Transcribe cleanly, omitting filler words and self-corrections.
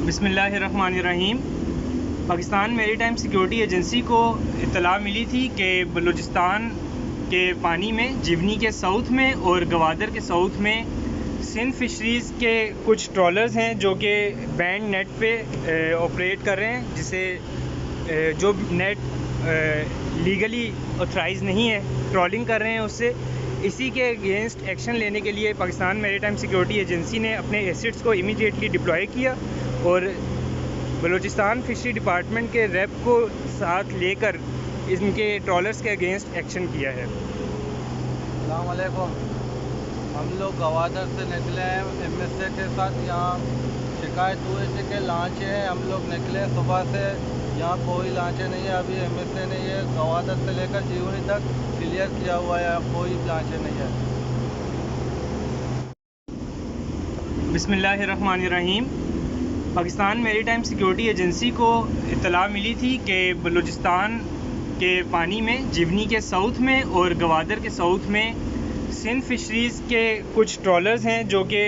बिस्मिल्लाहिर्रहमानिर्रहीम। Pakistan maritime security agency को इत्तला मिली थी कि बलूचिस्तान के पानी में जिवनी के साउथ में और गवादर के साउथ में सिंध फिशरीज़ के कुछ ट्रॉलर्स हैं जो कि बैंड नेट पे ऑपरेट कर रहे हैं, जिसे जो नेट लीगली ऑथराइज नहीं है ट्रॉलिंग कर रहे हैं उससे। इसी के अगेंस्ट एक्शन लेने के लिए पाकिस्तान मैरीटाइम सिक्योरिटी एजेंसी ने अपने एसेट्स को इमीडिएटली डिप्लॉय किया और बलूचिस्तान फिशरी डिपार्टमेंट के रैप को साथ लेकर इनके ट्रॉलर्स के अगेंस्ट एक्शन किया है। अस्सलाम वालेकुम। हम लोग गवादर से निकले हैं MSA के साथ। यहाँ शिकायत हुई थी कि लांचें हैं। हम लोग निकले सुबह से, यहाँ कोई लांचें नहीं है। अभी MSA नहीं है, गवादर से लेकर जीवनी तक क्लियर किया हुआ है, कोई लांचें नहीं है। बिस्मिल्लाहिर्रहमानिर्रहीम। पाकिस्तान मैरीटाइम सिक्योरिटी एजेंसी को इत्तला मिली थी कि बलूचिस्तान के पानी में जिवनी के साउथ में और गवादर के साउथ में सिंध फिशरीज़ के कुछ ट्रॉलर्स हैं जो कि